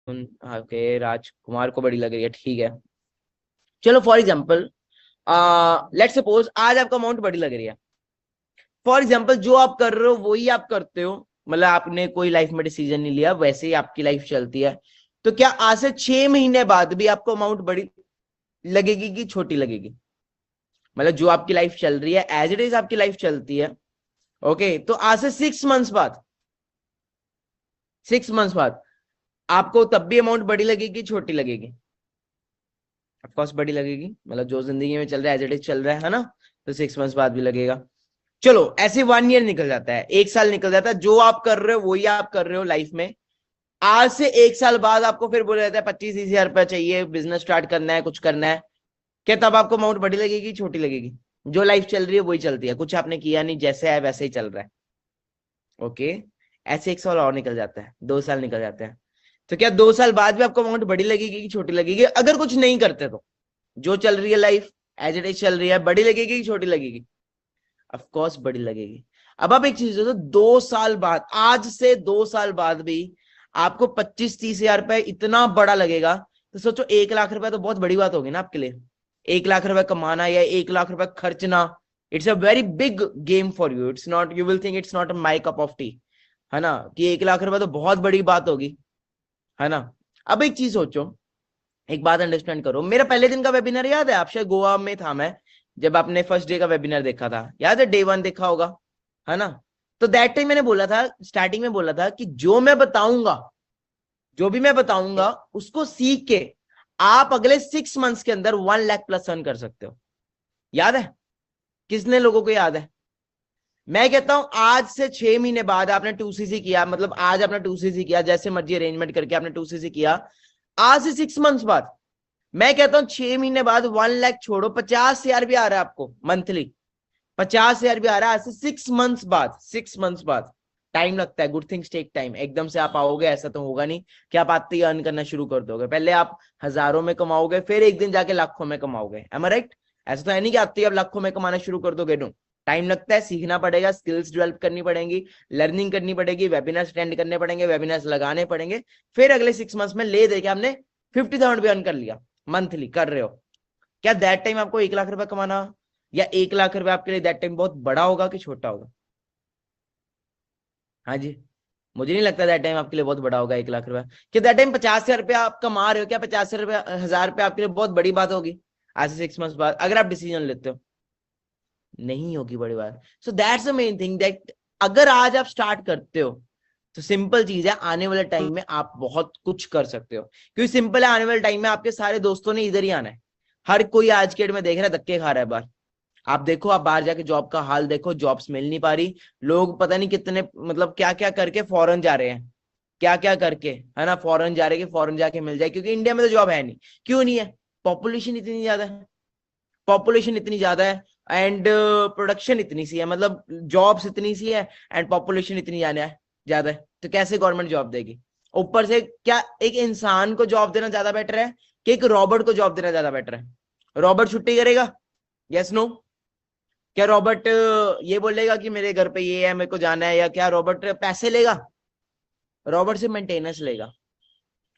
Okay, राजकुमार को बड़ी लग रही है, ठीक है। चलो फॉर एग्जाम्पल, लेट सपोज आज आपको अमाउंट बड़ी लग रही है। फॉर एग्जाम्पल जो आप कर रहे हो वही आप करते हो, मतलब आपने कोई लाइफ में डिसीजन नहीं लिया, वैसे ही आपकी लाइफ चलती है। तो क्या आज से 6 महीने बाद भी आपको अमाउंट बड़ी लगेगी कि छोटी लगेगी? मतलब जो आपकी लाइफ चल रही है एज इट इज आपकी लाइफ चलती है। ओके, तो आज से 6 मंथ्स बाद, 6 मंथ्स बाद आपको तब भी अमाउंट बड़ी लगेगी छोटी लगेगी? ऑफकोर्स बड़ी लगेगी, मतलब जो जिंदगी में चल रहा है एज इट इज चल रहा है ना। तो 6 मंथ्स बाद भी लगेगा। चलो ऐसे 1 ईयर निकल जाता है, 1 साल निकल जाता है, जो आप कर रहे हो वही आप कर रहे हो लाइफ में। आज से 1 साल बाद आपको फिर बोला जाता है 25-30 हजार रुपया चाहिए, बिजनेस स्टार्ट करना है, कुछ करना है। क्या तब आपको अमाउंट बड़ी लगेगी छोटी लगेगी? जो लाइफ चल रही है वही चलती है, कुछ आपने किया नहीं, जैसे है वैसे ही चल रहा है। ओके, ऐसे 1 साल और निकल जाता है, 2 साल निकल जाते हैं। तो क्या 2 साल बाद भी आपको अमाउंट बड़ी लगेगी कि छोटी लगेगी अगर कुछ नहीं करते तो? जो चल रही है लाइफ एज इट इज चल रही है, बड़ी लगेगी कि छोटी लगेगी? ऑफ कोर्स बड़ी लगेगी। अब आप एक चीज सोचो, 2 साल बाद, आज से 2 साल बाद भी आपको 25-30 हजार रुपए इतना बड़ा लगेगा। तो सोचो 1 लाख रुपए तो बहुत बड़ी बात होगी ना आपके लिए। 1 लाख रुपए कमाना या 1 लाख रुपए खर्चना, it's a very big game for you. It's not, you will think it's not my cup of T, है ना, कि 1 लाख रुपए तो बहुत बड़ी बात होगी, है ना। अब एक चीज सोचो, एक बात अंडरस्टैंड करो, मेरा पहले दिन का वेबिनार याद है? आप शायद गोवा में था मैं, जब आपने फर्स्ट डे का वेबिनार देखा था, याद है? डे 1 देखा होगा, है ना। तो दैट टाइम मैंने बोला था, स्टार्टिंग में बोला था कि जो मैं बताऊंगा, जो भी मैं बताऊंगा उसको सीख के आप अगले 6 मंथ्स के अंदर 1 लाख प्लस अर्न कर सकते हो। याद है? किसने लोगों को याद है? मैं कहता हूं आज से 6 महीने बाद आपने 2CC किया, मतलब आज आपने 2CC किया, जैसे मर्जी अरेंजमेंट करके आपने 2CC किया, आज से 6 मंथ्स बाद, मैं कहता हूं 6 महीने बाद 1 लाख छोड़ो, 50 हजार भी आ रहा है आपको मंथली, 50 हजार भी आ रहा है आज से 6 मंथ्स बाद। 6 मंथ्स बाद टाइम लगता है, गुड थिंग्स टेक टाइम। एकदम से आप आओगे ऐसा तो होगा नहीं कि आप आते ही अर्न करना शुरू कर दोगे। पहले आप हजारों में कमाओगे, फिर एक दिन जाके लाखों में कमाओगे, एम आई राइट? ऐसा तो है नहीं कि आते ही आप लाखों में कमाना शुरू कर दोगे, नो। टाइम लगता है, सीखना पड़ेगा, स्किल्स डेवलप करनी पड़ेंगी, लर्निंग करनी पड़ेगी, वेबिनार अटेंड करने पड़ेंगे, वेबिनार्स लगाने पड़ेंगे। फिर अगले 6 मंथ्स में ले दे के हमने 50,000 भी अर्न कर लिया, मंथली कर रहे हो। क्या दैट टाइम आपको 1 लाख रुपए कमाना या 1 लाख रुपए आपके लिए दैट टाइम बहुत बड़ा होगा कि छोटा होगा? हाँ जी, मुझे नहीं लगता दैट टाइम आपके लिए बहुत बड़ा होगा 1 लाख रुपए। क्या दैट टाइम 50 हजार रुपया आप कमा रहे हो, क्या 50 हजार रुपया आपके लिए बहुत बड़ी बात होगी आज से 6 मंथ्स बाद, अगर आप डिसीजन लेते हो? नहीं होगी बड़ी बात। So that's the main thing, that अगर आज आप स्टार्ट करते हो तो सिंपल चीज है, आने वाले टाइम में आप बहुत कुछ कर सकते हो। क्योंकि सिंपल है, आने वाले टाइम में आपके सारे दोस्तों ने इधर ही आना है। हर कोई आज के डेट में देख रहा है धक्के खा रहा है बाहर। आप देखो, आप बाहर जाके जॉब का हाल देखो, जॉब्स मिल नहीं पा रही। लोग पता नहीं कितने, मतलब क्या क्या करके फॉरेन जा रहे हैं, क्या क्या करके, है ना, फॉरेन जा रहे हैं कि फॉरेन जाके मिल जाए, क्योंकि इंडिया में तो जॉब है नहीं। क्यों नहीं है? पॉपुलेशन इतनी ज्यादा है, पॉपुलेशन इतनी ज्यादा है, एंड प्रोडक्शन इतनी सी है, मतलब जॉब्स इतनी सी है एंड पॉपुलेशन इतनी ज्यादा है। तो कैसे गवर्नमेंट जॉब देगी? ऊपर से क्या एक इंसान को जॉब देना ज्यादा बेटर है कि एक रॉबोट को जॉब देना ज्यादा बेटर है? रॉबोट छुट्टी करेगा? Yes no? क्या रॉबर्ट ये बोलेगा कि मेरे घर पे ये है, मेरे को जाना है? या क्या रॉबर्ट पैसे लेगा? रॉबर्ट से मेंटेनेंस लेगा।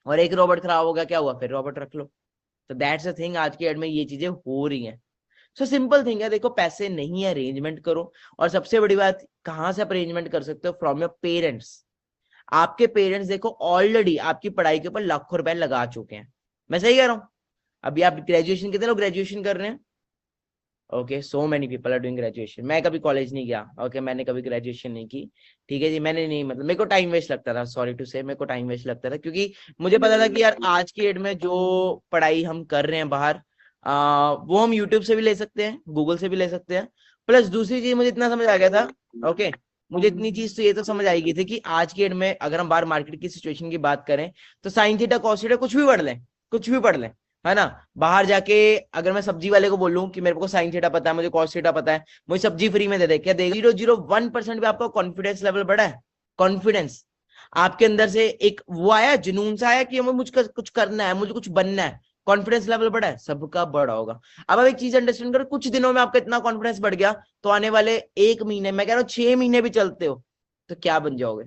और एक रॉबर्ट खराब हो गया, क्या हुआ? फिर रॉबर्ट रख लो। तो दैट्स द थिंग, आज की डेट में ये चीजें हो रही हैं। सो सिंपल थिंग है, देखो पैसे नहीं है, अरेंजमेंट करो। और सबसे बड़ी बात, कहां से आप अरेंजमेंट कर सकते हो? From your parents. आपके पेरेंट्स देखो ऑलरेडी आपकी पढ़ाई के ऊपर लाखों रुपए लगा चुके हैं। मैं सही कह रहा हूँ? अभी आप ग्रेजुएशन, कितने लोग ग्रेजुएशन कर रहे हैं? Okay, so many people are doing graduation. मैं कभी कॉलेज नहीं गया, ओके, मैंने कभी ग्रेजुएशन नहीं की। ठीक है जी, मैंने नहीं, मतलब मेरे को टाइम वेस्ट लगता था, सॉरी टू से, मेरे को टाइम वेस्ट लगता था, क्योंकि मुझे पता था कि यार आज की डेट में जो पढ़ाई हम कर रहे हैं बाहर, वो हम यूट्यूब से भी ले सकते हैं, गूगल से भी ले सकते हैं। प्लस दूसरी चीज मुझे इतना समझ आ गया था, ओके, मुझे इतनी चीज तो ये तो समझ आई गई थी कि आज की डेट में अगर हम बाहर मार्केट की सिचुएशन की बात करें तो साइन थीटा कॉस थीटा कुछ भी पढ़ लें, कुछ भी पढ़ लें, है ना। बाहर जाके अगर मैं सब्जी वाले को बोलूं कि मेरे को साइन थीटा पता है, मुझे कॉस थीटा पता है, मुझे सब्जी फ्री में दे दे, क्या देगा? 0.01% भी आपका कॉन्फिडेंस लेवल बढ़ा है? कॉन्फिडेंस आपके अंदर से एक वो आया, जुनून सा आया कि हमें मुझको कुछ करना है, मुझे कुछ बनना है, कॉन्फिडेंस लेवल बढ़ा है? सबका बढ़ा होगा। अब आप एक चीज अंडरस्टैंड करो, कुछ दिनों में आपका इतना कॉन्फिडेंस बढ़ गया, तो आने वाले 1 महीने, मैं कह रहा हूँ 6 महीने भी चलते हो तो क्या बन जाओगे?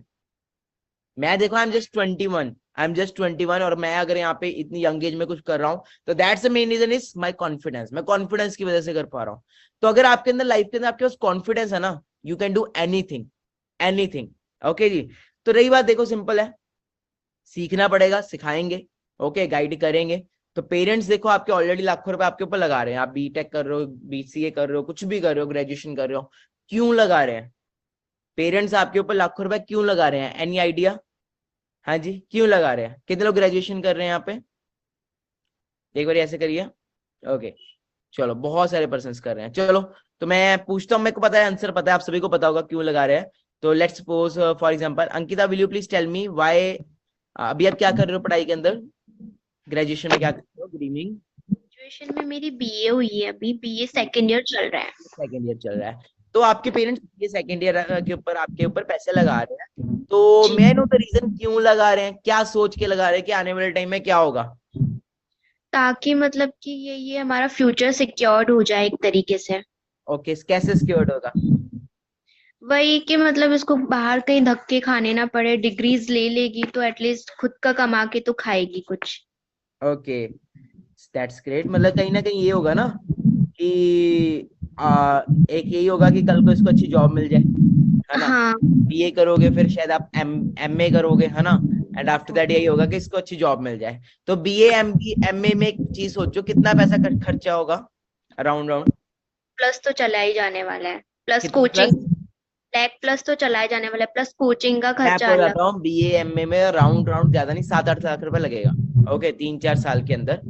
मैं देखो, I am just 21, I am just 21 और मैं अगर यहाँ पे इतनी यंग एज में कुछ कर रहा हूँ तो that's the main reason is my confidence. मैं कॉन्फिडेंस की वजह से कर पा रहा हूँ। तो अगर आपके अंदर लाइफ के अंदर आपके पास कॉन्फिडेंस है ना, you can do anything, anything. Okay जी। तो रही बात, देखो सिंपल है, सीखना पड़ेगा, सिखाएंगे, ओके, गाइड करेंगे। तो पेरेंट्स देखो आपके ऑलरेडी लाखों रुपए आपके ऊपर लगा रहे हैं, आप बीटेक कर रहे हो, बीसीए कर रहे हो, कुछ भी कर रहे हो, ग्रेजुएशन कर रहे हो, क्यों लगा रहे हैं पेरेंट्स आपके ऊपर लाखों रुपए, क्यों लगा रहे हैं? Any idea? हाँ जी, क्यों लगा रहे हैं? कितने लोग ग्रेजुएशन कर रहे हैं यहाँ पे? एक बार ऐसे करिए। ओके, चलो बहुत सारे पर्सन कर रहे हैं। चलो तो मैं पूछता हूँ, मेरे को पता है आंसर, पता है आप सभी को पता होगा क्यों लगा रहे हैं। तो let's suppose for example, Ankita will you please tell me why, अभी आप क्या कर रहे हो पढ़ाई के अंदर, ग्रेजुएशन में क्या कर रहे हो? Good evening. ग्रेजुएशन में मेरी बीए हुई है, अभी बीए सेकेंड ईयर चल रहा है। सेकेंड ईयर चल रहा है। तो आपके पेरेंट्स ये सेकेंड ईयर के ऊपर आपके ऊपर पैसे लगा रहे हैं, तो जी, मैं नो द रीजन क्यों लगा रहे हैं, क्या सोच के लगा रहे हैं कि आने वाले टाइम में क्या होगा? ताकि मतलब कि ये हमारा फ्यूचर सिक्योर्ड हो जाए एक तरीके से। ओके, कैसे सिक्योर्ड होगा? वही कि मतलब इसको बाहर कहीं धक्के खाने ना पड़े, डिग्रीज ले लेगी तो एटलीस्ट खुद का कमा के तो खाएगी कुछ। Okay, that's great. मतलब कहीं ना कहीं ये होगा ना कि एक यही होगा कि कल को इसको अच्छी जॉब मिल जाए, है ना? हाँ। बीए करोगे, फिर शायद आप एमए करोगे, है ना? एंड आफ्टर दैट यही होगा कि इसको अच्छी जॉब मिल जाए। तो बीए एमए में एक चीज सोचो, कितना पैसा खर्चा होगा अराउंड राउंड? प्लस तो चला ही जाने वाला है, प्लस कितना कोचिंग। प्लस? लैख प्लस तो चला ही जाने वाला है, प्लस कोचिंग का मैं खर्चा आपको अलग। बताता हूँ, बीए एमए में राउंड राउंड ज्यादा नहीं, 7-8 लाख रुपए लगेगा। ओके, 3-4 साल के अंदर।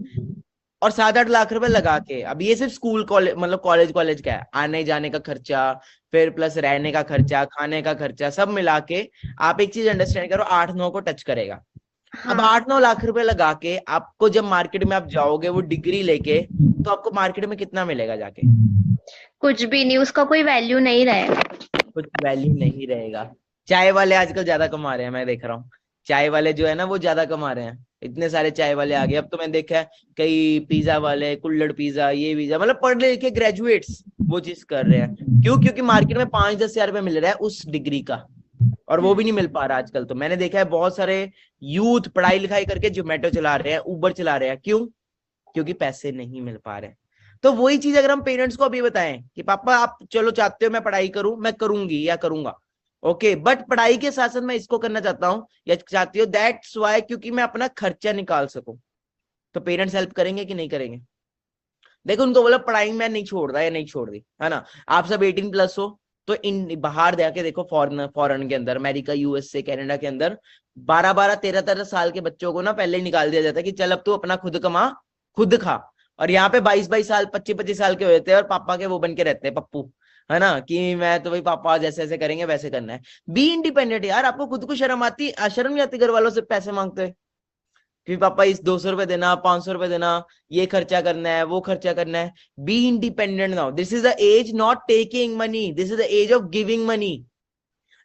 और 7-8 लाख रुपए लगा के, अब ये सिर्फ स्कूल कॉलेज मतलब कॉलेज कॉलेज का है, आने जाने का खर्चा, फिर प्लस रहने का खर्चा, खाने का खर्चा, सब मिला के आप एक चीज अंडरस्टैंड करो, 8-9 को टच करेगा। अब हाँ, 8-9 लाख रुपए लगा के आपको जब मार्केट में आप जाओगे वो डिग्री लेके, तो आपको मार्केट में कितना मिलेगा जाके? कुछ भी नहीं, उसका कोई वैल्यू नहीं रहेगा। कुछ वैल्यू नहीं रहेगा। चाय वाले आजकल ज्यादा कमा रहे हैं, मैं देख रहा हूँ। चाय वाले जो है ना वो ज्यादा कमा रहे हैं, इतने सारे चाय वाले आ गए। अब तो मैंने देखा है कई पिज्जा वाले, कुल्हड़ पिज्जा, ये पिज्जा, मतलब पढ़े लिखे ग्रेजुएट्स वो चीज कर रहे हैं। क्यों? क्योंकि मार्केट में 5-10 हजार रुपये मिल रहा है उस डिग्री का, और वो भी नहीं मिल पा रहा आजकल। तो मैंने देखा है बहुत सारे यूथ पढ़ाई लिखाई करके जोमेटो चला रहे हैं, उबर चला रहे हैं। क्यों? क्योंकि पैसे नहीं मिल पा रहे। तो वही चीज अगर हम पेरेंट्स को अभी बताएं कि पापा आप चलो चाहते हो मैं पढ़ाई करूं, मैं करूंगी या करूंगा, ओके, बट पढ़ाई के साथ साथ मैं इसको करना चाहता हूँ या चाहती हूँ, दैट्स वाई, क्योंकि मैं अपना खर्चा निकाल सकूं। तो पेरेंट्स हेल्प करेंगे कि नहीं करेंगे? देखो उनको बोला पढ़ाई में नहीं छोड़ रहा या नहीं छोड़ दी, है ना? आप सब 18+ हो, तो इन बाहर जाके देखो, फॉरेन फॉरेन के अंदर, अमेरिका, यूएसए, कनाडा के अंदर 12-12, 13-13 साल के बच्चों को ना पहले ही निकाल दिया जाता है कि चल अब तू अपना खुद कमा, खुद खा। और यहाँ पे 22-22 साल, 25-25 साल के होते हैं और पापा के वो बन के रहते हैं पप्पू, है ना, कि मैं तो भाई पापा जैसे ऐसे करेंगे वैसे करना है। बी इंडिपेंडेंट यार, आपको खुद को शर्म आती, शर्म नहीं आती घर वालों से पैसे मांगते हुए कि पापा इस 200 रुपए देना, 500 रुपए देना, ये खर्चा करना है, वो खर्चा करना है? Be independent now, this is the age not taking money, this is the age of giving money.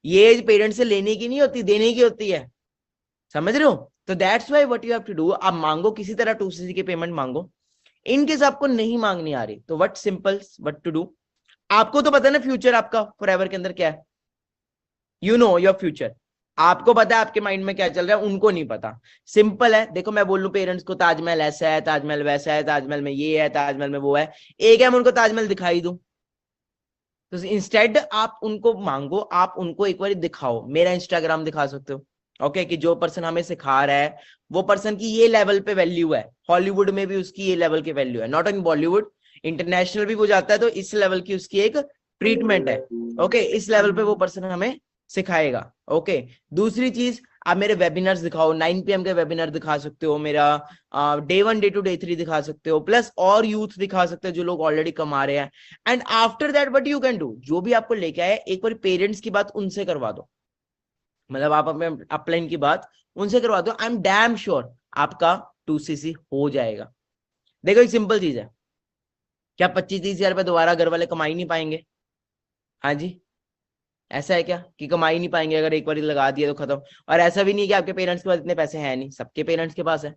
ये एज पेरेंट्स से लेने की नहीं होती, देने की होती है। समझ रहे हो? तो that's why what you have to do, आप मांगो किसी तरह 2cc की पेमेंट मांगो। इनकेस आपको नहीं मांगनी आ रही तो what simple what to do, आपको तो पता है ना फ्यूचर आपका फॉरएवर के अंदर क्या है, यू नो योर फ्यूचर। आपको पता है आपके माइंड में क्या चल रहा है, उनको नहीं पता। सिंपल है, देखो मैं बोलूं पेरेंट्स को ताजमहल ऐसा है, ताजमहल वैसा है, ताजमहल में ये है, ताजमहल में वो है, एक है मैं उनको ताजमहल दिखाई दूं? तो इंस्टेड आप उनको मांगो, आप उनको एक बार दिखाओ, मेरा इंस्टाग्राम दिखा सकते हो, ओके, कि जो पर्सन हमें सिखा रहा है वो पर्सन की ये लेवल पे वैल्यू है, हॉलीवुड में भी उसकी ये लेवल की वैल्यू है, नॉट इन बॉलीवुड, इंटरनेशनल भी वो जाता है, तो इस लेवल की उसकी एक ट्रीटमेंट है, ओके, इस लेवल पे वो पर्सन हमें सिखाएगा, ओके। दूसरी चीज, आप मेरे वेबिनार्स दिखाओ, 9 PM के वेबिनार दिखा सकते हो, मेरा डे 1 डे 2 डे 3 दिखा सकते हो, प्लस और यूथ दिखा सकते हो जो लोग ऑलरेडी कमा रहे हैं। And after that what you can do, जो भी आपको लेके आए एक बार पेरेंट्स की बात उनसे करवा दो, मतलब आप अपने अपलाइन की बात उनसे करवा दो, आई एम डैम श्योर आपका 2cc हो जाएगा। देखो एक सिंपल चीज है, क्या 25-30 हजार रुपए दोबारा घर वाले कमा ही नहीं पाएंगे? हाँ जी, ऐसा है क्या कि कमा ही नहीं पाएंगे? अगर एक बार लगा दिया तो खत्म। और ऐसा भी नहीं कि आपके पेरेंट्स के पास इतने पैसे हैं नहीं, सबके पेरेंट्स के पास है।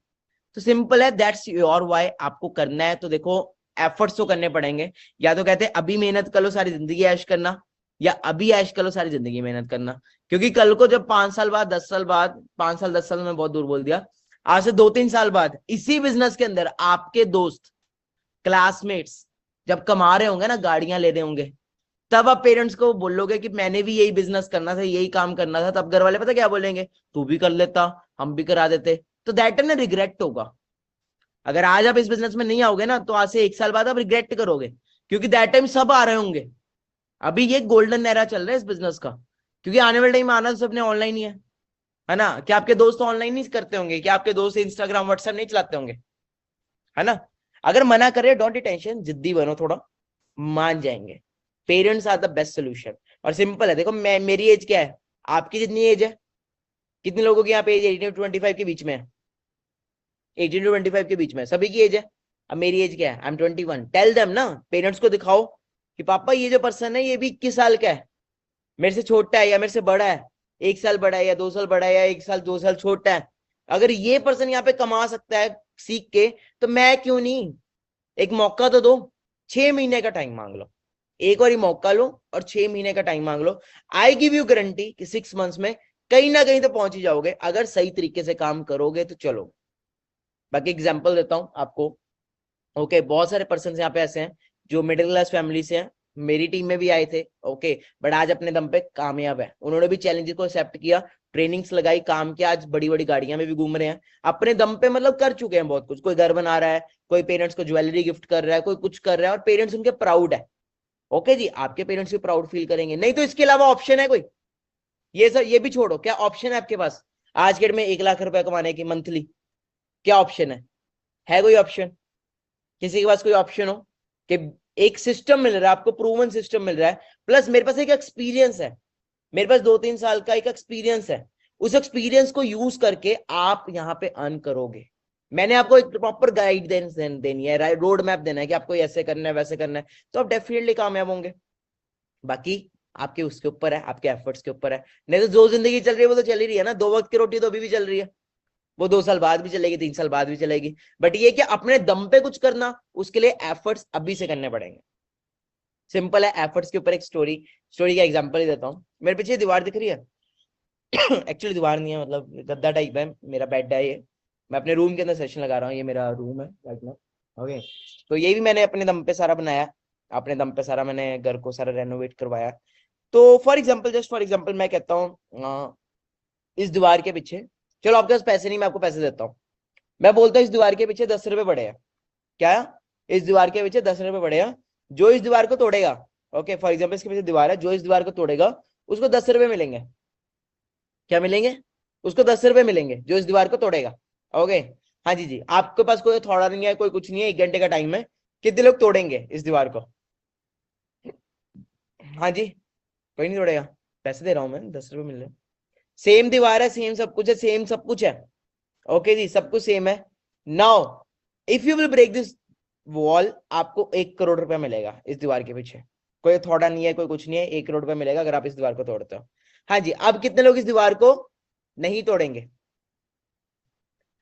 तो सिंपल है, दैट्स योर वाई, आपको करना है तो देखो एफर्ट्स तो करने पड़ेंगे। या तो कहते हैं अभी मेहनत कर लो, सारी जिंदगी ऐश करना, या अभी ऐश करो सारी जिंदगी मेहनत करना? क्योंकि कल को जब 5 साल बाद, 10 साल बाद, 5 साल 10 साल में बहुत दूर बोल दिया, आज से 2-3 साल बाद इसी बिजनेस के अंदर आपके दोस्त, क्लासमेट्स जब कमा रहे होंगे ना, गाड़ियां ले रहे होंगे, तब आप पेरेंट्स को बोलोगे कि मैंने भी यही बिजनेस करना था, यही काम करना था, तब घर वाले पता क्या बोलेंगे, तू भी कर लेता, हम भी करा देते। तो दैट टाइम ना रिग्रेट होगा। अगर आज आप इस बिजनेस में नहीं आओगे ना, तो आज से 1 साल बाद आप रिग्रेट करोगे, क्योंकि दैट टाइम सब आ रहे होंगे। अभी ये गोल्डन एरा चल रहा है इस बिजनेस का, क्योंकि आने वाले टाइम में आना तो सबने ऑनलाइन ही है ना? क्या आपके दोस्त ऑनलाइन नहीं करते होंगे? क्या आपके दोस्त इंस्टाग्राम व्हाट्सएप नहीं चलाते होंगे? है ना? अगर मना करे डोंट टेंशन, जिद्दी बनो थोड़ा, मान जाएंगे। Parents are the best solution. और सिंपल है, देखो मैं, मेरी एज क्या है, आपकी जितनी एज है, कितने लोगों की यहाँ पे एज 18-25 के बीच में है? 18-25 के बीच में सभी की एज है। अब मेरी एज क्या है? I am 21। टेल देम ना, पेरेंट्स को दिखाओ कि पापा ये जो पर्सन है ये भी 21 साल का है, मेरे से छोटा है या मेरे से बड़ा है, 1 साल बड़ा है या 2 साल बड़ा है या 1 साल 2 साल छोटा है। अगर ये पर्सन यहाँ पे कमा सकता है सीख के, तो मैं क्यों नहीं? एक मौका तो दो, 6 महीने का टाइम मांग लो, एक और ही मौका लो और 6 महीने का टाइम मांग लो। आई गिव यू गारंटी कि 6 मंथ्स में कहीं ना कहीं तो पहुंच ही जाओगे, अगर सही तरीके से काम करोगे तो। चलो बाकी एग्जाम्पल देता हूं आपको। ओके, बहुत सारे पर्सन यहाँ पे ऐसे हैं जो मिडिल क्लास फैमिली से हैं, मेरी टीम में भी आए थे। ओके, बट आज अपने दम पे कामयाब है, उन्होंने भी चैलेंजेस को एक्सेप्ट किया, ट्रेनिंग्स लगाई, काम किया, आज बड़ी बड़ी गाड़ियां में भी घूम रहे हैं अपने दम पे, मतलब कर चुके हैं बहुत कुछ। कोई घर बना रहा है, कोई पेरेंट्स को ज्वेलरी गिफ्ट कर रहा है, कोई कुछ कर रहा है, और पेरेंट्स उनके प्राउड है। ओके जी, आपके पेरेंट्स भी प्राउड फील करेंगे। नहीं तो इसके अलावा ऑप्शन है कोई? ये सर ये भी छोड़ो, क्या ऑप्शन है आपके पास आज के डेट में 1 लाख रुपए कमाने की मंथली? क्या ऑप्शन है कोई ऑप्शन? किसी के पास कोई ऑप्शन हो कि एक सिस्टम मिल रहा है आपको, प्रूवन सिस्टम मिल रहा है, प्लस मेरे पास एक एक्सपीरियंस है, मेरे पास 2-3 साल का एक एक्सपीरियंस है, उस एक्सपीरियंस को यूज करके आप यहाँ पे अर्न करोगे। मैंने आपको एक प्रॉपर गाइडेंस देनी है, रोड मैप देना है कि आपको ऐसे करना है, वैसे करना है, तो आप डेफिनेटली कामयाब होंगे। बाकी आपके उसके ऊपर है, आपके एफर्ट्स के ऊपर है। नहीं तो जो जिंदगी चल रही है वो तो चल ही रही है ना, 2 वक्त की रोटी तो अभी भी चल रही है, वो 2 साल बाद भी चलेगी, 3 साल बाद भी चलेगी। बट ये कि अपने दम पे कुछ करना, उसके लिए एफर्ट्स अभी से करने पड़ेंगे। सिंपल है, एफर्ट्स के ऊपर एक स्टोरी का एग्जांपल ही देता हूँ। मेरे पीछे दीवार दिख रही है एक्चुअली दीवार नहीं है, मतलब गद्दा टाइप है, मेरा बेड है ये, मैं अपने रूम के अंदर सेशन लगा रहा हूँ, ये मेरा रूम है राइट नाउ। ओके, तो ये भी मैंने अपने दम पे सारा बनाया, अपने दम पे सारा मैंने घर को सारा रेनोवेट करवाया। तो for example, just for example मैं कहता हूँ इस दीवार के पीछे, चलो आपके पास पैसे नहीं, मैं आपको पैसे देता हूँ, मैं बोलता हूँ इस दीवार के पीछे 10 रुपए पड़े हैं। क्या? इस दीवार के पीछे 10 रुपए पड़े हैं, जो इस दीवार को तोड़ेगा, ओके फॉर एग्जाम्पल इसके पीछे दीवार है, जो इस दीवार को तोड़ेगा उसको 10 रुपए मिलेंगे। क्या मिलेंगे? उसको 10 रुपए मिलेंगे जो इस दीवार को तोड़ेगा। ओके, हाँ जी जी, आपके पास कोई थोड़ा नहीं है, कोई कुछ नहीं है, 1 घंटे का टाइम है, कितने लोग तोड़ेंगे इस दीवार को? हाँ जी, कोई नहीं तोड़ेगा, पैसे दे रहा हूं मैं, 10 रुपए मिल रहे हैं, सेम दीवार है, सेम सब कुछ है, सेम सब कुछ है। ओके जी, सब कुछ सेम है। Now if you will break this wall, आपको 1 करोड़ रुपया मिलेगा इस दीवार के पीछे, कोई थोड़ा नहीं है, कोई कुछ नहीं है, 1 करोड़ रुपया मिलेगा अगर आप इस दीवार को तोड़ते हो। हाँ जी, अब कितने लोग इस दीवार को नहीं तोड़ेंगे?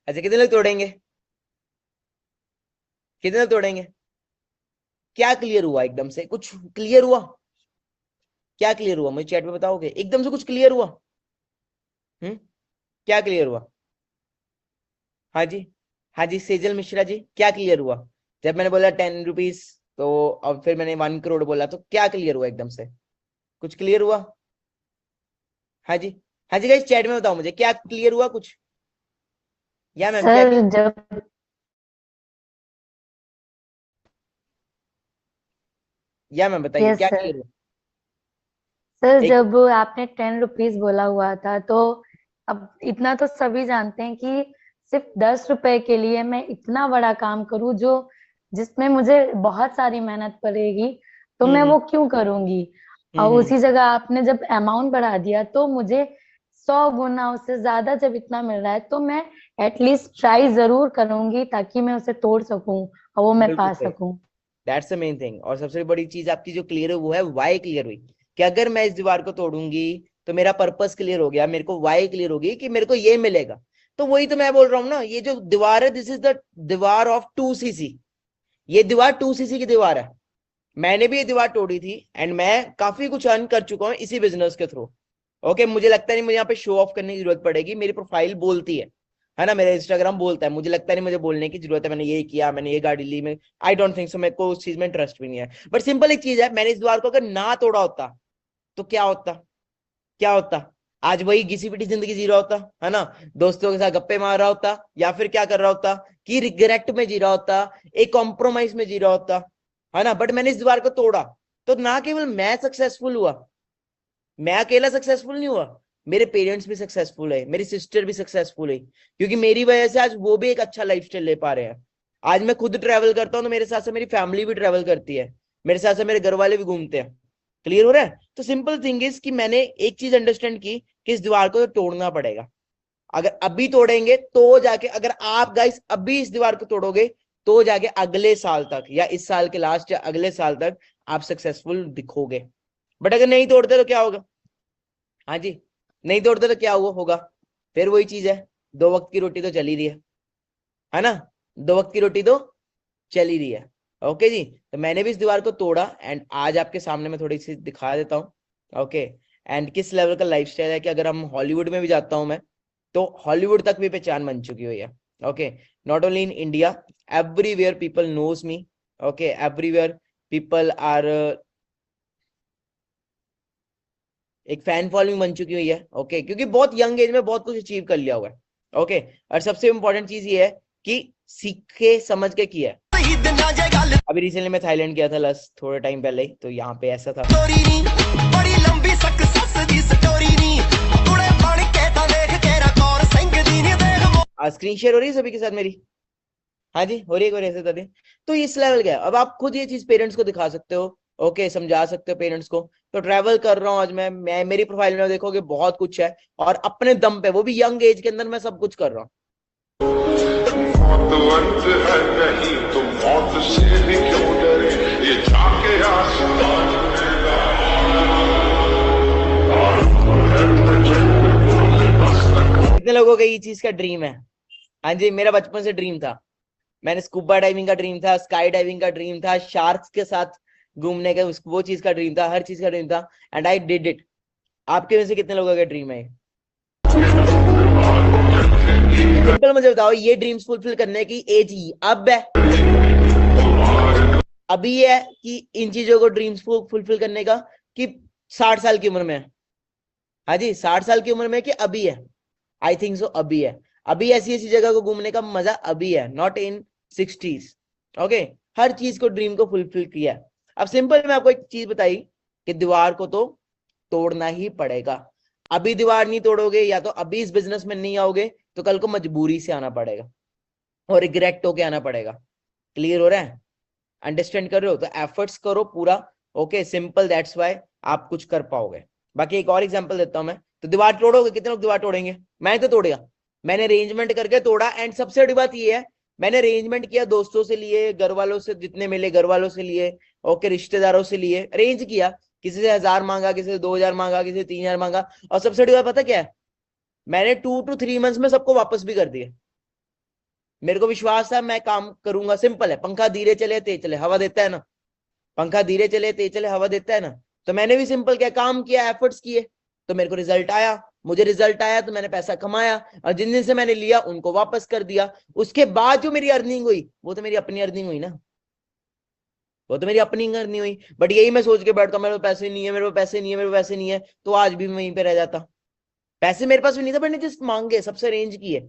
अच्छा, कितने लोग तोड़ेंगे? कितने लोग तोड़ेंगे? क्या क्लियर हुआ? एकदम से कुछ क्लियर हुआ? क्या क्लियर हुआ मुझे चैट में बताओगे? एकदम से कुछ क्लियर हुआ? क्या क्लियर हुआ? हाँ जी, हाँ जी, सेजल मिश्रा जी, क्या क्लियर हुआ? जब मैंने बोला 10 रुपीज, तो अब फिर मैंने 1 करोड़ बोला, तो क्या क्लियर हुआ एकदम से? कुछ क्लियर हुआ? हाँ जी, हाँ जी गाइस, चैट में बताओ मुझे क्या क्लियर हुआ कुछ? या मैम क्या सर जब या मैम बताइए यस क्या सर क्लियर हुआ? सर एक जब आपने 10 रुपीज बोला हुआ था, तो अब इतना तो सभी जानते हैं कि सिर्फ 10 रुपए के लिए मैं इतना बड़ा काम करूं जो जिसमें मुझे बहुत सारी मेहनत पड़ेगी, तो मैं हम्म वो क्यों करूंगी। हम्म और हम्म उसी जगह आपने जब अमाउंट बढ़ा दिया, तो मुझे 100 गुना उससे ज्यादा जब इतना मिल रहा है, तो मैं एटलीस्ट ट्राई जरूर करूंगी ताकि मैं उसे तोड़ सकूं और वो मैं बिल्कुल पा सही, सकूं। That's the main thing. और सबसे बड़ी चीज आपकी जो क्लियर है वो है वाई क्लियर हुई, कि अगर मैं इस दीवार को तोड़ूंगी तो मेरा पर्पस क्लियर हो गया, मेरे को वाई क्लियर होगी कि मेरे को ये मिलेगा। तो वही तो मैं बोल रहा हूँ ना, ये जो दीवार है, दिस इज द दीवार ऑफ 2cc, ये दीवार 2cc की दीवार है। मैंने भी ये दीवार तोड़ी थी एंड मैं काफी कुछ अर्न कर चुका हूँ इसी बिजनेस के थ्रू। ओके, मुझे लगता नहीं मुझे यहाँ पे शो ऑफ करने की जरूरत पड़ेगी, मेरी प्रोफाइल बोलती है ना, मेरा इंस्टाग्राम बोलता है, मुझे लगता नहीं मुझे बोलने की जरूरत है मैंने ये किया, मैंने ये गाड़ी ली, मैं आई डोंट थिंक सो, मेरे को उस चीज में इंटरेस्ट भी नहीं है। बट सिंपल एक चीज है, मैंने इस दीवार को अगर ना तोड़ा होता तो क्या होता, क्या होता? आज वही घिसी पिटी जिंदगी जी रहा होता, है ना, दोस्तों के साथ गप्पे मार रहा होता, या फिर क्या कर रहा होता कि रिग्रेट में जी रहा होता, एक कॉम्प्रोमाइज में जी रहा होता, है ना। बट मैंने इस दीवार को तोड़ा तो ना केवल मैं सक्सेसफुल हुआ, मैं अकेला सक्सेसफुल नहीं हुआ, मेरे पेरेंट्स भी सक्सेसफुल है, मेरी सिस्टर भी सक्सेसफुल है, क्योंकि मेरी वजह से आज वो भी एक अच्छा लाइफस्टाइल ले पा रहे हैं। आज मैं खुद ट्रैवल करता हूँ तो मेरे साथ साथ मेरी फैमिली भी ट्रैवल करती है, मेरे साथ साथ मेरे घर वाले भी घूमते हैं। क्लियर हो रहा है? तो सिंपल थिंग इज कि मैंने एक चीज अंडरस्टैंड की कि इस दीवार को तो तोड़ना पड़ेगा। अगर अभी तोड़ेंगे तो जाके, अगर आप गाइस अभी इस दीवार को तोड़ोगे तो जाके अगले साल तक या इस साल के लास्ट या अगले साल तक आप सक्सेसफुल दिखोगे। बट अगर नहीं तोड़ते तो क्या होगा? हाँ जी, नहीं तोड़ते तो क्या हुआ होगा? फिर वही चीज है, 2 वक्त की रोटी तो चल ही रही है ना, 2 वक्त की रोटी तो चल ही रही है। ओके जी, तो मैंने भी इस दीवार को तोड़ा एंड आज आपके सामने मैं थोड़ी सी दिखा देता हूँ। ओके, एंड किस लेवल का लाइफस्टाइल है कि अगर हम हॉलीवुड में भी जाता हूँ मैं तो हॉलीवुड तक भी पहचान बन चुकी हुई है। Okay, not only in India, everywhere people knows me. Okay, everywhere people are, एक फैन फॉलोइंग बन चुकी हुई है। ओके, क्योंकि बहुत यंग एज में बहुत कुछ अचीव कर लिया हुआ है। ओके, और सबसे इंपॉर्टेंट चीज ये है कि सीखे समझ के किया है। अभी रिसेंटली मैं थाईलैंड गया था लास्ट थोड़े टाइम पहले ही, तो यहाँ पे ऐसा था। स्क्रीन शेयर हो रही है सभी के साथ मेरी? हाँ जी, हो रही है, ऐसे था। तो इस लेवल का है। अब आप खुद ये चीज पेरेंट्स को दिखा सकते हो, ओके, समझा सकते हो पेरेंट्स को। तो ट्रैवल कर रहा हूँ आज मैं मेरी प्रोफाइल में देखोगे बहुत कुछ है, और अपने दम पे, वो भी यंग एज के अंदर मैं सब कुछ कर रहा हूँ। कितने लोगों का ये चीज का ड्रीम है? हाँ जी, मेरा बचपन से ड्रीम था, मैंने स्कूबा डाइविंग का ड्रीम था, स्काई डाइविंग का ड्रीम था, शार्क्स के साथ घूमने का वो चीज का ड्रीम था, हर चीज का ड्रीम था, एंड आई डिड इट। आपके में से कितने लोगों का ड्रीम है? सिंपल मुझे बताओ, ये ड्रीम्स फुलफिल करने की एज ही अब है, अभी है कि इन चीजों को ड्रीम्स को फुलफिल करने का, कि 60 साल की उम्र में है? हाँ जी, 60 साल की उम्र में कि अभी है? आई थिंक सो अभी है। अभी ऐसी ऐसी जगह को घूमने का मजा अभी है, नॉट इन 60s। ओके, हर चीज को, ड्रीम को फुलफिल किया। अब सिंपल मैं आपको एक चीज बताई कि दीवार को तो तोड़ना ही पड़ेगा। अभी दीवार नहीं तोड़ोगे या तो अभी इस बिजनेस में नहीं आओगे तो कल को मजबूरी से आना पड़ेगा और रिग्रेट होके आना पड़ेगा। क्लियर हो रहा है? अंडरस्टैंड कर रहे हो? तो एफर्ट्स करो पूरा। ओके, सिंपल, दैट्स व्हाई आप कुछ कर पाओगे। बाकी एक और एग्जांपल देता हूं मैं। तो दीवार तोड़ोगे, कितने लोग दीवार तोड़ेंगे? मैंने तो तोड़ेगा, मैंने अरेंजमेंट करके तोड़ा। एंड सबसे बड़ी बात ये है, मैंने अरेंजमेंट किया, दोस्तों से लिए, घर वालों से जितने मिले, घर वालों से लिए, ओके, रिश्तेदारों से लिए, अरेंज किया। किसी से 1000 मांगा, किसी से 2000 मांगा, किसी से 3000 मांगा। और सबसे बड़ी बात पता क्या है? मैंने 2 to 3 मंथ्स में सबको वापस भी कर दिया। मेरे को विश्वास है मैं काम करूंगा। सिंपल है, पंखा धीरे चले तेज चले हवा देता है ना, पंखा धीरे चले तेज चले हवा देता है ना। तो मैंने भी सिंपल क्या काम किया, एफर्ट्स किए, तो मेरे को रिजल्ट आया। मुझे रिजल्ट आया तो मैंने पैसा कमाया, और जिन दिन से मैंने लिया उनको वापस कर दिया। उसके बाद जो मेरी अर्निंग हुई वो तो मेरी अपनी अर्निंग हुई ना, वो तो मेरी अपनी अर्निंग हुई। बट यही मैं सोच के बैठता हूँ मेरे को पैसे नहीं है, मेरे को पैसे नहीं है, मेरे को पैसे नहीं है, तो आज भी मैं वहीं पे रह जाता। पैसे मेरे पास भी नहीं था, मैंने जिस मांगे सबसे अरेंज किए,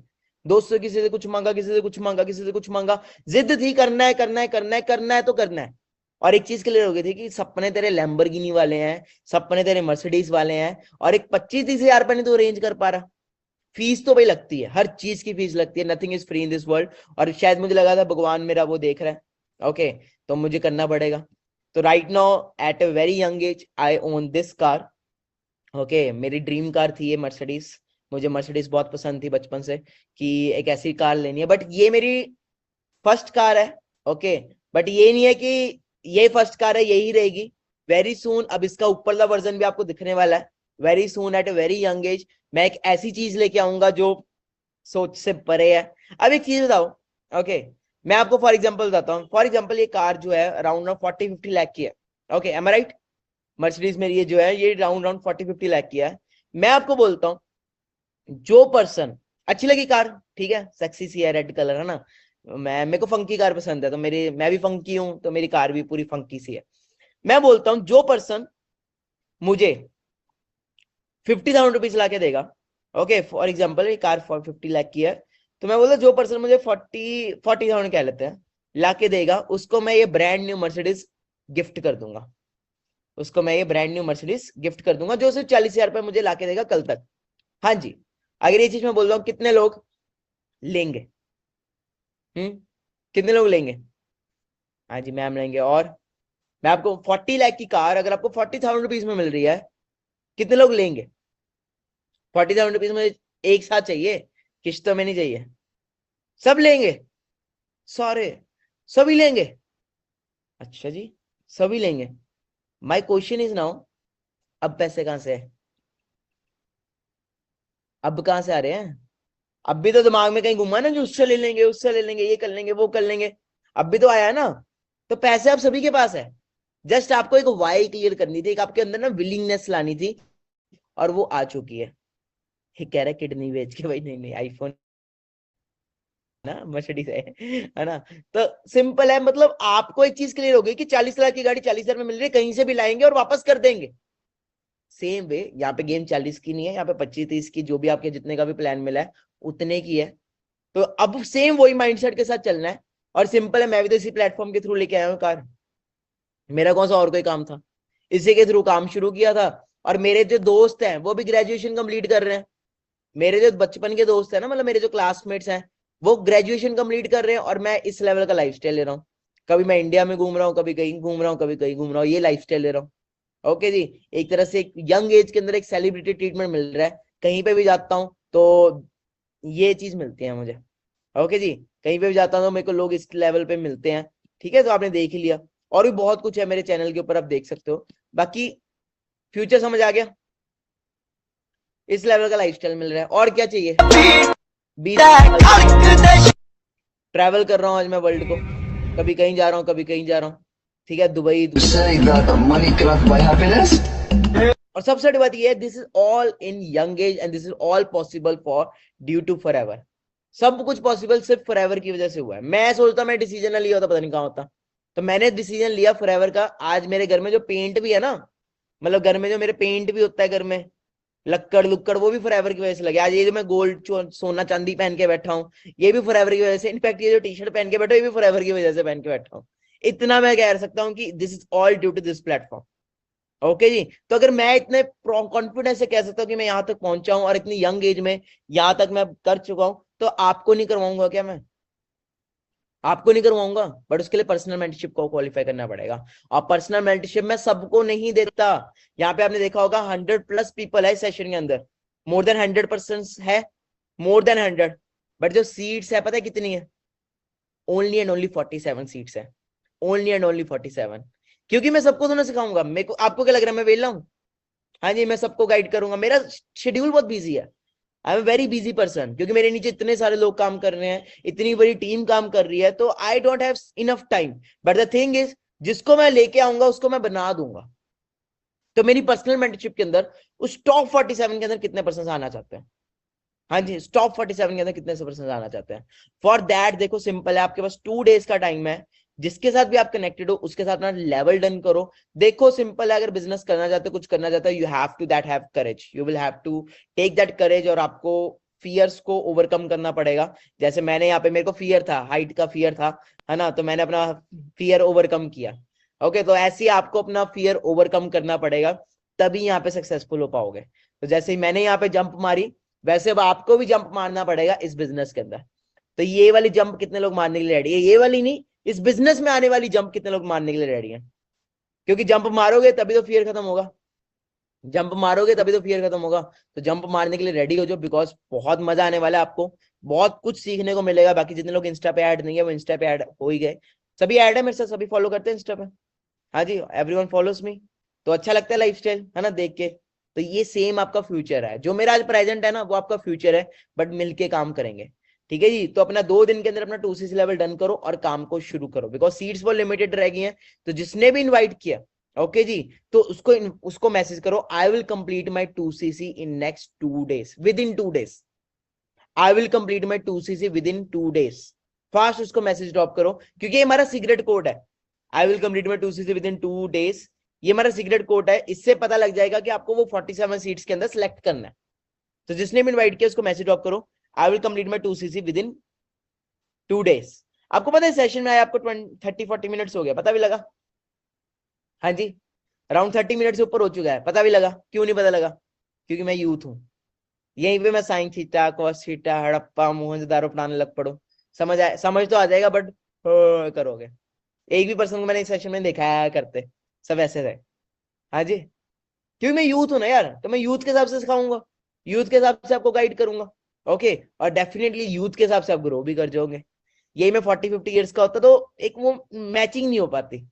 दोस्तों किसी से कुछ मांगा, किसी से कुछ मांगा, किसी से कुछ मांगा। जिद थी, करना है करना है करना है करना है तो करना है। और एक चीज क्लियर हो गई थी कि सपने तेरे लैम्बोर्गिनी वाले हैं, सपने तेरे मर्सिडीज वाले हैं, और एक 25-30 हजार रुपए नहीं तो अरेंज कर पा रहा। फीस तो भाई लगती है, हर चीज की फीस लगती है, nothing is free in this world. और शायद मुझे लगा था भगवान मेरा वो देख रहा है, ओके, तो मुझे करना पड़ेगा। तो right now at a very young age I own this car. Okay, मेरी ड्रीम कार थी ये मर्सिडीज। मुझे मर्सिडीज बहुत पसंद थी बचपन से कि एक ऐसी कार लेनी है। बट ये मेरी फर्स्ट कार है। ओके, बट ये नहीं है कि ये फर्स्ट कार है यही रहेगी। वेरी सून अब इसका ऊपरला वर्जन भी आपको दिखने वाला है। Very soon eight a very young as मैं एक ऐसी चीज लेके आऊंगा जो सोच से परे है। अब एक चीज बताओ, ओके, मैं आपको फॉर एग्जांपल बताता हूँ। फॉर एग्जांपल ये कार जो है अराउंड 40-50 लाख की है। ओके, एम आई राइट? मर्सिडीज मेरी ये जो है ये राउंड 40-50 लाख की है। मैं आपको बोलता हूँ, जो पर्सन, अच्छी लगी कार, ठीक है, सेक्सी सी है, रेड कलर है ना, मेरे को फंकी कार पसंद है, तो मैं भी फंकी हूं, तो मेरी कार भी पूरी फंकी सी है। मैं बोलता हूं जो पर्सन मुझे 50,000 रुपीज ला के देगा, ओके फॉर एग्जाम्पल ये कार 50 लाख की है, तो मैं बोलता जो पर्सन मुझे 40,000 कह लेते हैं ला के देगा, उसको मैं ये ब्रांड न्यू मर्सिडीज गिफ्ट कर दूंगा। उसको मैं ये ब्रांड न्यू मर्सिडीज गिफ्ट कर दूंगा, जो सिर्फ 40,000 रुपए मुझे ला के देगा कल तक। हाँ जी, अगर ये चीज मैं बोल रहा हूँ, कितने लोग लेंगे? कितने लोग लेंगे? हाँ जी मैम लेंगे। और मैं आपको 40 लाख की कार अगर आपको 40,000 रुपीज में मिल रही है, कितने लोग लेंगे? 40,000 रुपीज में एक साथ चाहिए, किश्तों में नहीं चाहिए। सब लेंगे, सारे सभी लेंगे? अच्छा जी, सभी लेंगे। माय क्वेश्चन इज नाउ, अब पैसे कहां से है? अब कहां से आ रहे हैं? अब भी तो दिमाग में कहीं घुमा ना, जो उससे ले लेंगे, उससे ले लेंगे, ये कर लेंगे, वो कर लेंगे। अब भी तो आया है ना। तो पैसे अब सभी के पास है, जस्ट आपको एक वाई क्लियर करनी थी, एक आपके अंदर ना विलिंगनेस लानी थी, और वो आ चुकी है। ये कह रहा है किडनी बेच के, भाई नहीं नहीं, आईफोन ना मर्सिडीज है ना। तो सिंपल है, मतलब आपको एक चीज क्लियर हो गई कि 40 लाख की गाड़ी 40,000 में मिल रही है, कहीं से भी लाएंगे और वापस कर देंगे। सेम वे यहाँ पे गेम 40 की नहीं है, यहाँ पे 25-30 की, जो भी आपके जितने का भी प्लान मिला है उतने की है। तो अब सेम वही माइंडसेट के साथ चलना है, और सिंपल है, मैं भी तो इसी प्लेटफॉर्म के थ्रू लेके आया हूँ कार, मेरा कौन सा और कोई काम था, इसी के थ्रू काम शुरू किया था। और मेरे जो दोस्त हैं वो भी ग्रेजुएशन कंप्लीट कर रहे हैं, मेरे जो बचपन के दोस्त हैं ना, मतलब मेरे जो क्लासमेट्स हैं, वो ग्रेजुएशन कंप्लीट कर रहे हैं, और मैं इस लेवल का लाइफस्टाइल ले रहा हूँ। कभी मैं इंडिया में घूम रहा हूँ, कभी कहीं घूम रहा हूँ, कभी कहीं घूम रहा हूँ, ये लाइफस्टाइल ले रहा हूँ। ओके जी, एक तरह से एक यंग एज के अंदर एक सेलिब्रिटी ट्रीटमेंट मिल रहा है, कहीं पे भी जाता हूँ तो ये चीज मिलती है मुझे। ओके जी, कहीं पे भी जाता हूँ तो मेरे को लोग इस लेवल पे मिलते हैं। ठीक है, तो आपने देख ही लिया, और भी बहुत कुछ है मेरे चैनल के ऊपर, आप देख सकते हो। बाकी फ्यूचर समझ आ गया, इस लेवल का लाइफस्टाइल मिल रहा है, और क्या चाहिए? 20 ट्रैवल कर रहा हूँ आज मैं वर्ल्ड को, कभी कहीं जा रहा हूँ, कभी कहीं जा रहा हूँ, ठीक है, दुबई। और सबसे बड़ी बात ये है, this is all in young age, and this is all possible for due to forever. सब कुछ पॉसिबल सिर्फ फॉरएवर की वजह से हुआ है। मैं सोचता मैं डिसीजन ना लिया होता, पता नहीं कहाँ होता। तो मैंने डिसीजन लिया फॉरएवर का। आज मेरे घर में जो पेंट भी है ना, मतलब घर में जो मेरे पेंट भी होता है घर में, लक्कड़ लुक्कड़, वो भी फॉरएवर की वजह से लगे। आज ये जो मैं गोल्ड सोना चांदी पहन के बैठा हूँ, ये भी फॉरएवर की वजह से। इनफैक्ट ये जो टी शर्ट पहन के बैठा हूँ, ये भी फॉरएवर की वजह से पहन के बैठा हूँ। इतना मैं कह सकता हूँ कि this is all due to this platform. Okay जी, तो अगर मैं इतने कॉन्फिडेंस से कह सकता हूँ कि मैं यहाँ तक पहुंचा हूँ, और इतनी यंग एज में यहाँ तक मैं कर चुका हूँ, तो आपको नहीं करवाऊंगा क्या? मैं आपको नहीं करवाऊंगा, बट उसके लिए पर्सनल मेंटरशिप को क्वालिफाई करना पड़ेगा। और पर्सनल मेंटरशिप मैं सबको नहीं देता। यहाँ पे आपने देखा होगा 100+ पीपल है सेशन के अंदर, मोर देन 100% है, मोर देन 100। बट जो सीट्स है पता है कितनी है? ओनली एंड ओनली 47 सीट्स है, ओनली एंड ओनली 47। क्योंकि मैं सबको तो ना सिखाऊंगा। मेरे को, आपको क्या लग रहा है मैं वेला हूँ? हाँ जी, मैं सबको गाइड करूंगा, मेरा शेड्यूल बहुत बिजी है। आई am a very busy person, क्योंकि मेरे नीचे इतने सारे लोग काम कर रहे हैं, इतनी बड़ी टीम काम कर रही है, तो I don't have enough time. But the thing is, जिसको मैं लेके आऊंगा उसको मैं बना दूंगा। तो मेरी पर्सनल मेंटरशिप के अंदर उस टॉप 47 के अंदर कितने पर्सन आना चाहते हैं? हाँ जी, टॉप 47 के अंदर कितने पर्सन आना चाहते हैं? फॉर दैट देखो सिंपल है, आपके पास 2 डेज का टाइम है। जिसके साथ भी आप कनेक्टेड हो उसके साथ अपना लेवल डन करो। देखो सिंपल है, अगर बिजनेस करना चाहते हो, कुछ करना चाहते हो, you have to that have courage, you will have to take that courage, और आपको फियर्स को ओवरकम करना पड़ेगा। जैसे मैंने यहाँ पे, मेरे को फियर था, हाइट का फियर था, है ना, तो मैंने अपना फियर ओवरकम किया। ओके, तो ऐसे ही आपको अपना फियर ओवरकम करना पड़ेगा, तभी यहाँ पे सक्सेसफुल हो पाओगे। तो जैसे ही मैंने यहाँ पे जंप मारी, वैसे अब आपको भी जंप मारना पड़ेगा इस बिजनेस के अंदर। तो ये वाली जंप कितने लोग मारने के लिए रेडी है? ये वाली नहीं, इस बिजनेस में आने वाली जंप कितने लोग मारने के लिए रेडी है? क्योंकि जंप मारोगे तभी तो फियर खत्म होगा, जंप मारोगे तभी तो फियर खत्म होगा। तो जंप मारने के लिए रेडी हो जाओ, बिकॉज बहुत मजा आने वाला है, आपको बहुत कुछ सीखने को मिलेगा। बाकी जितने लोग इंस्टा पे ऐड नहीं है, वो इंस्टा पे ऐड हो ही गए। सभी ऐड है मेरे साथ, सभी फॉलो करते हैं इंस्टा पे। हाँ जी, एवरीवन फॉलोज मी। तो अच्छा लगता है लाइफस्टाइल, है ना, देख के। तो ये सेम आपका फ्यूचर है, जो मेरा आज प्रेजेंट है ना, वो आपका फ्यूचर है, बट मिलके काम करेंगे। ठीक है जी, तो अपना 2 दिन के अंदर अपना 2cc लेवल डन करो और काम को शुरू करो, बिकॉज सीट्स वो लिमिटेड रह गई हैं। तो जिसने भी इन्वाइट किया, ओके जी, तो उसको मैसेज करो, I will complete my 2cc in next 2 days, with in 2 days। I will complete my 2cc with in 2 days। Fast उसको मैसेज ड्रॉप करो, क्योंकि ये हमारा सीक्रेट कोड है। I will complete my 2cc with in 2 days, ये हमारा secret code है। इससे पता लग जाएगा कि आपको वो 47 सीट्स के अंदर सेलेक्ट करना है। तो जिसने भी इनवाइट किया उसको मैसेज ड्रॉप करो, I will complete my 2cc with in 2 days। आपको पता है सेशन में आया आपको 30-40 मिनट्स हो गया, पता भी लगा? हाँ जी, अराउंड 30 मिनट से ऊपर हो चुका है, पता भी लगा? क्यों नहीं पता लगा? क्योंकि मैं यूथ हूँ। यहीं पे मैं sine theta, cos theta, Harappa, Mohenjodaro पढ़ाने लग पड़ो, समझ तो आ जाएगा, बट करोगे। एक भी पर्सन को मैंने इस सेशन में देखा है करते, सब ऐसे थे। हाँ जी, क्योंकि मैं यूथ हूं ना यार, तो मैं यूथ के हिसाब से सिखाऊंगा, यूथ के हिसाब से आपको गाइड करूंगा। ओके, और डेफिनेटली यूथ के हिसाब से आप ग्रो भी कर जाओगे। यही मैं 40-50 ईयर्स का होता तो एक वो मैचिंग नहीं हो पाती।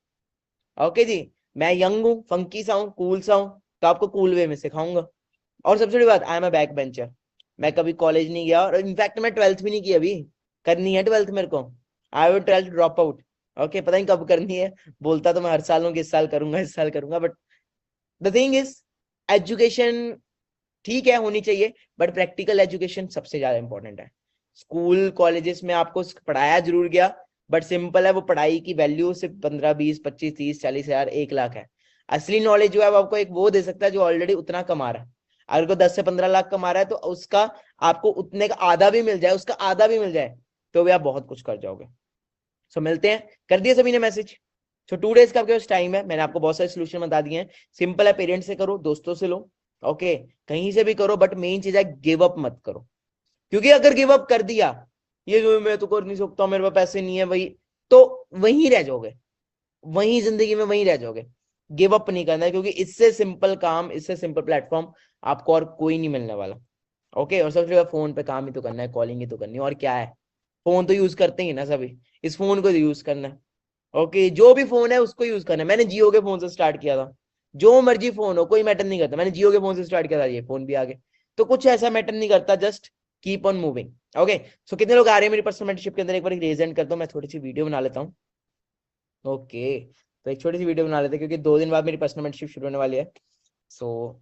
ओके जी, मैं यंग हूँ, फंकी सा हूँ, कूल सा हूँ, तो आपको कूल वे में सिखाऊंगा। और सबसे बड़ी बात, I am a back bencher. मैं कभी कॉलेज नहीं गया, और इनफैक्ट मैं 12th भी नहीं की अभी, करनी है 12th मेरे को। I will 12th drop out. Okay, पता नहीं कब करनी है, बोलता तो मैं हर साल हूँ कि इस साल करूंगा, इस साल करूंगा, but the thing is education ठीक है होनी चाहिए, बट प्रैक्टिकल एजुकेशन सबसे ज्यादा इंपॉर्टेंट है। स्कूल कॉलेजेस में आपको पढ़ाया जरूर गया, बट सिंपल है, वो पढ़ाई की वैल्यू सिर्फ 15, 20, 25, 30, 40 हजार, 1 लाख है। असली नॉलेज जो है वो आपको एक वो दे सकता है जो ऑलरेडी उतना कमा रहा है। अगर कोई 10 से 15 लाख कमा रहा है, तो उसका आपको उतने का आधा भी मिल जाए, उसका आधा भी मिल जाए, तो भी आप बहुत कुछ कर जाओगे। सो मिलते हैं, कर दिए सभी ने मैसेज? सो 2 days का आपके पास टाइम है, मैंने आपको बहुत सारे सोल्यूशन बता दिए हैं। सिंपल है, पेरेंट्स से करो, दोस्तों से लो, ओके, कहीं से भी करो, बट मेन चीज है गिव अप मत करो। क्योंकि अगर गिव अप कर दिया, ये जो मैं तो कर नहीं सकता, मेरे पास पैसे नहीं है, वही तो वहीं रह जाओगे, वहीं जिंदगी में वहीं रह जाओगे। गिव अप नहीं करना है, क्योंकि इससे सिंपल काम, इससे सिंपल प्लेटफॉर्म आपको और कोई नहीं मिलने वाला। ओके, और सबसे ज्यादा फोन पे काम ही तो करना है, कॉलिंग ही तो करनी है, और क्या है? फोन तो यूज करते ही ना सभी, इस फोन को यूज करना है। ओके, जो भी फोन है उसको यूज करना है। मैंने जियो के फोन से स्टार्ट किया था, जो मर्जी फोन हो कोई मैटर नहीं करता, मैंने जियो के फोन से स्टार्ट किया था, ये फोन भी आ गए, तो कुछ ऐसा मैटर नहीं करता, just keep on moving. Okay, so कितने लोग आ रहे हैं मेरी पर्सनल मेंटरशिप के अंदर? एक बार रेजेंट कर दो, मैं थोड़ी सी वीडियो बना लेता हूँ। ओके, तो एक छोटी सी वीडियो बना लेते हैं, क्योंकि 2 दिन बाद मेरी पर्सनल मेंटरशिप शुरू होने वाली है। So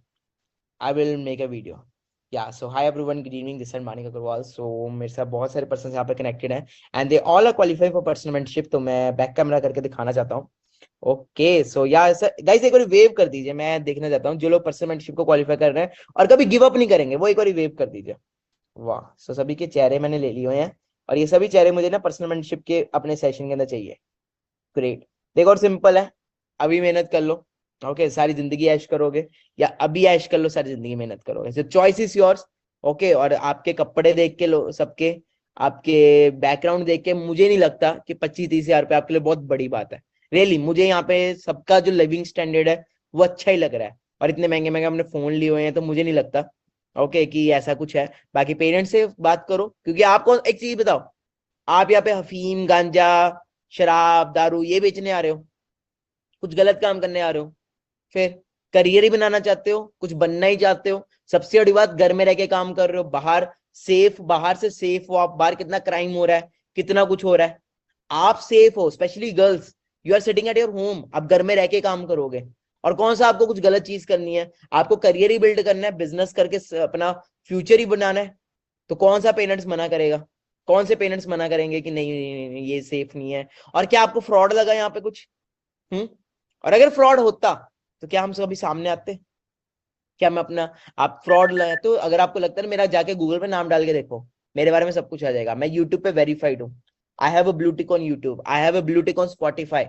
I will make a video. Yeah so hi everyone, good evening, this is Manik Agarwal. So मेरे साथ बहुत सारे पर्सन यहाँ पे कनेक्टेड हैं, and they all are qualified for personal mentorship. तो मैं बैक कैमरा करके दिखाना चाहता हूँ। ओके, सो या गाइस एक बार वेव कर दीजिए, मैं देखना चाहता हूँ जो लोग पर्सनल मेंटरशिप को क्वालिफाई कर रहे हैं और कभी गिव अप नहीं करेंगे, वो एक बार वेव कर दीजिए। वाह, सो सभी के चेहरे मैंने ले लिए हुए हैं, और ये सभी चेहरे मुझे ना पर्सनल मेंटरशिप के अपने सेशन के अंदर चाहिए। ग्रेट, देखो और सिंपल है, अभी मेहनत कर लो, ओके, सारी जिंदगी ऐश करोगे, या अभी ऐश कर लो, सारी जिंदगी मेहनत करोगे, सो चॉइस इज योर्स। ओके, और आपके कपड़े देख के लो, सबके आपके बैकग्राउंड देख के मुझे नहीं लगता कि 25-30 हजार रुपये आपके लिए बहुत बड़ी बात है। रियली मुझे यहाँ पे सबका जो लिविंग स्टैंडर्ड है वो अच्छा ही लग रहा है, और इतने महंगे महंगे हमने फोन लिए हुए हैं, तो मुझे नहीं लगता ओके कि ऐसा कुछ है। बाकी पेरेंट्स से बात करो, क्योंकि आपको एक चीज बताओ, आप यहाँ पे अफीम, गांजा, शराब, दारू ये बेचने आ रहे हो, कुछ गलत काम करने आ रहे हो, फिर करियर ही बनाना चाहते हो, कुछ बनना ही चाहते हो, सबसे बड़ी बात घर में रह के काम कर रहे हो, बाहर सेफ, बाहर से सेफ हो आप, बाहर कितना क्राइम हो रहा है, कितना कुछ हो रहा है, आप सेफ हो, specially girls, you are sitting at your home, आप घर में रह के काम करोगे, और कौन सा आपको कुछ गलत चीज करनी है, आपको करियर ही बिल्ड करना है, बिजनेस करके अपना फ्यूचर ही बनाना है, तो कौन सा पेरेंट्स मना करेगा? कौन से पेरेंट्स मना करेंगे कि नहीं, नहीं, नहीं, नहीं ये सेफ नहीं है? और क्या आपको फ्रॉड लगा यहाँ पे कुछ? और अगर फ्रॉड होता तो क्या हम सभी सामने आते? क्या मैं अपना, आप फ्रॉड लगा तो अगर आपको लगता है ना, मेरा जाके गूगल पे नाम डाल के देखो, मेरे बारे में सब कुछ आ जाएगा। मैं यूट्यूब पे वेरीफाइड हूँ, I have a blue tick on YouTube, I have a blue tick on Spotify.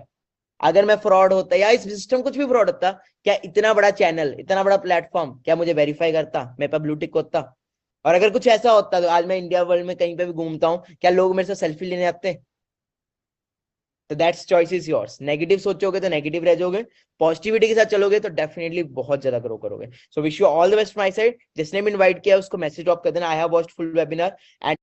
अगर मैं फ्रॉड होता या इस सिस्टम कुछ भी फ्रॉड होता, क्या इतना बड़ा चैनल, इतना बड़ा प्लेटफॉर्म क्या मुझे वेरीफाई करता, मेरे पास ब्लू टिक होता? और अगर कुछ ऐसा होता तो आज मैं इंडिया वर्ल्ड में कहीं पे भी घूमता हूँ, क्या लोग मेरे से सेल्फी लेने आते? तो that's choice is yours. Negative सोचोगे तो नेगेटिव रह जाओगे, पॉजिटिविटी के साथ चलोगे तो डेफिनेटली बहुत ज्यादा ग्रो करोगे। So wish you all the best my side. जिसने भी इनवाइट किया उसको मैसेज ड्रॉप कर देना, I have watched full webinar and